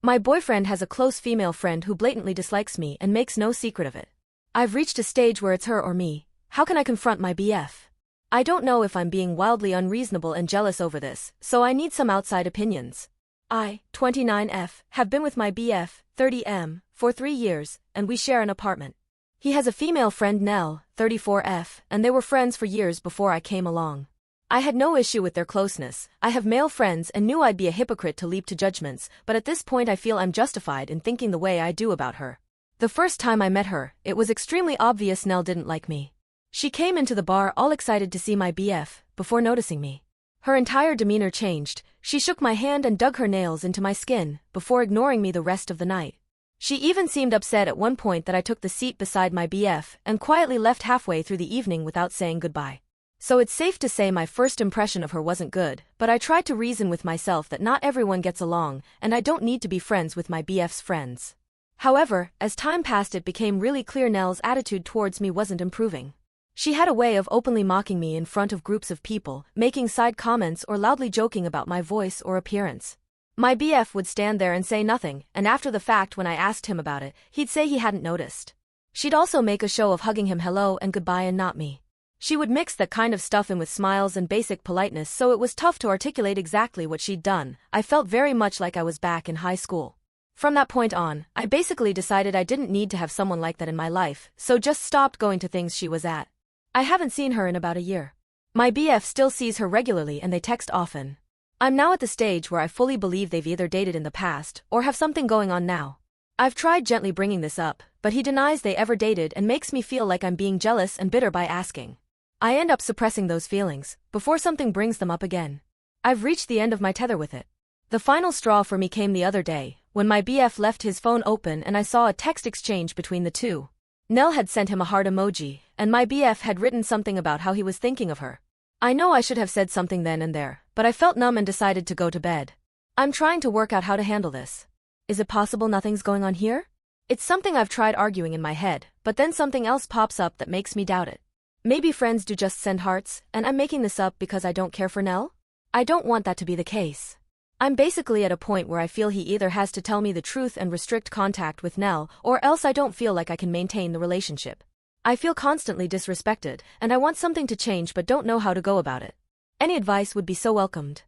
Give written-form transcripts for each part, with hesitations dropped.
My boyfriend has a close female friend who blatantly dislikes me and makes no secret of it. I've reached a stage where it's her or me. How can I confront my BF? I don't know if I'm being wildly unreasonable and jealous over this, so I need some outside opinions. I, 29F, have been with my BF, 30M, for 3 years, and we share an apartment. He has a female friend Nell, 34F, and they were friends for years before I came along. I had no issue with their closeness. I have male friends and knew I'd be a hypocrite to leap to judgments, but at this point I feel I'm justified in thinking the way I do about her. The first time I met her, it was extremely obvious Nell didn't like me. She came into the bar all excited to see my BF, before noticing me. Her entire demeanor changed. She shook my hand and dug her nails into my skin, before ignoring me the rest of the night. She even seemed upset at one point that I took the seat beside my BF and quietly left halfway through the evening without saying goodbye. So it's safe to say my first impression of her wasn't good, but I tried to reason with myself that not everyone gets along, and I don't need to be friends with my BF's friends. However, as time passed it became really clear Nell's attitude towards me wasn't improving. She had a way of openly mocking me in front of groups of people, making side comments or loudly joking about my voice or appearance. My BF would stand there and say nothing, and after the fact when I asked him about it, he'd say he hadn't noticed. She'd also make a show of hugging him hello and goodbye and not me. She would mix that kind of stuff in with smiles and basic politeness, so it was tough to articulate exactly what she'd done. I felt very much like I was back in high school. From that point on, I basically decided I didn't need to have someone like that in my life, so just stopped going to things she was at. I haven't seen her in about a year. My BF still sees her regularly and they text often. I'm now at the stage where I fully believe they've either dated in the past or have something going on now. I've tried gently bringing this up, but he denies they ever dated and makes me feel like I'm being jealous and bitter by asking. I end up suppressing those feelings, before something brings them up again. I've reached the end of my tether with it. The final straw for me came the other day, when my BF left his phone open and I saw a text exchange between the two. Nell had sent him a heart emoji, and my BF had written something about how he was thinking of her. I know I should have said something then and there, but I felt numb and decided to go to bed. I'm trying to work out how to handle this. Is it possible nothing's going on here? It's something I've tried arguing in my head, but then something else pops up that makes me doubt it. Maybe friends do just send hearts, and I'm making this up because I don't care for Nell? I don't want that to be the case. I'm basically at a point where I feel he either has to tell me the truth and restrict contact with Nell, or else I don't feel like I can maintain the relationship. I feel constantly disrespected, and I want something to change but don't know how to go about it. Any advice would be so welcomed.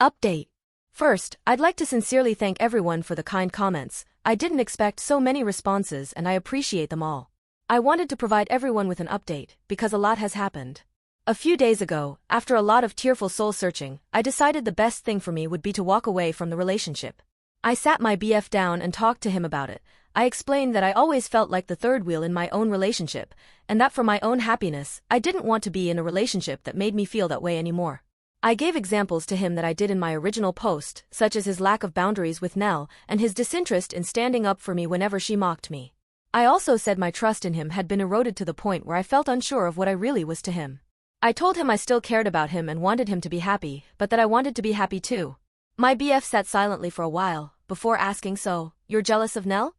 Update. First, I'd like to sincerely thank everyone for the kind comments. I didn't expect so many responses and I appreciate them all. I wanted to provide everyone with an update, because a lot has happened. A few days ago, after a lot of tearful soul-searching, I decided the best thing for me would be to walk away from the relationship. I sat my BF down and talked to him about it. I explained that I always felt like the third wheel in my own relationship, and that for my own happiness, I didn't want to be in a relationship that made me feel that way anymore. I gave examples to him that I did in my original post, such as his lack of boundaries with Nell, and his disinterest in standing up for me whenever she mocked me. I also said my trust in him had been eroded to the point where I felt unsure of what I really was to him. I told him I still cared about him and wanted him to be happy, but that I wanted to be happy too. My BF sat silently for a while, before asking, "So, you're jealous of Nell?"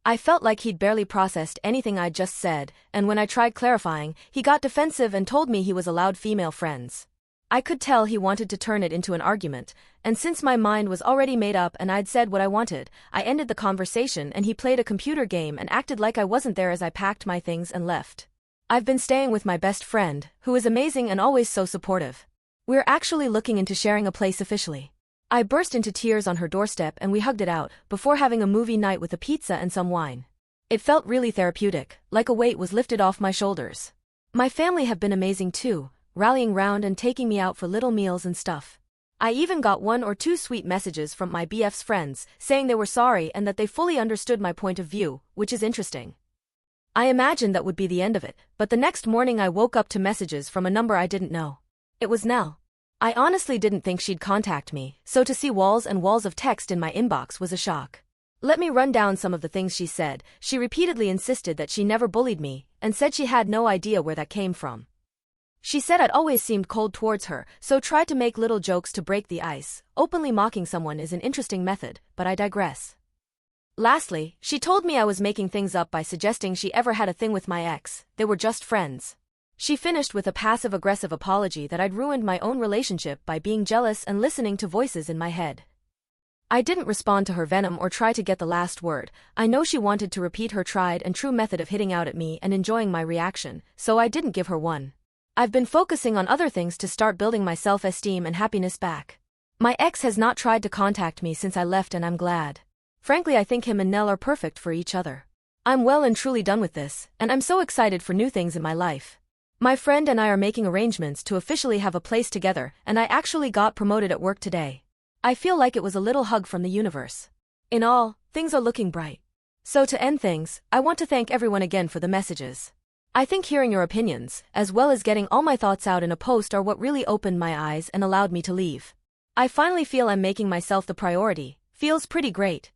I felt like he'd barely processed anything I'd just said, and when I tried clarifying, he got defensive and told me he was allowed female friends. I could tell he wanted to turn it into an argument, and since my mind was already made up and I'd said what I wanted, I ended the conversation and he played a computer game and acted like I wasn't there as I packed my things and left. I've been staying with my best friend, who is amazing and always so supportive. We're actually looking into sharing a place officially. I burst into tears on her doorstep and we hugged it out, before having a movie night with a pizza and some wine. It felt really therapeutic, like a weight was lifted off my shoulders. My family have been amazing too, rallying round and taking me out for little meals and stuff. I even got 1 or 2 sweet messages from my BF's friends, saying they were sorry and that they fully understood my point of view, which is interesting. I imagined that would be the end of it, but the next morning I woke up to messages from a number I didn't know. It was Nell. I honestly didn't think she'd contact me, so to see walls and walls of text in my inbox was a shock. Let me run down some of the things she said. She repeatedly insisted that she never bullied me, and said she had no idea where that came from. She said I'd always seemed cold towards her, so tried to make little jokes to break the ice. Openly mocking someone is an interesting method, but I digress. Lastly, she told me I was making things up by suggesting she ever had a thing with my ex. They were just friends. She finished with a passive-aggressive apology that I'd ruined my own relationship by being jealous and listening to voices in my head. I didn't respond to her venom or try to get the last word. I know she wanted to repeat her tried and true method of hitting out at me and enjoying my reaction, so I didn't give her one. I've been focusing on other things to start building my self-esteem and happiness back. My ex has not tried to contact me since I left and I'm glad. Frankly, I think him and Nell are perfect for each other. I'm well and truly done with this, and I'm so excited for new things in my life. My friend and I are making arrangements to officially have a place together, and I actually got promoted at work today. I feel like it was a little hug from the universe. In all, things are looking bright. So to end things, I want to thank everyone again for the messages. I think hearing your opinions, as well as getting all my thoughts out in a post, are what really opened my eyes and allowed me to leave. I finally feel I'm making myself the priority. Feels pretty great.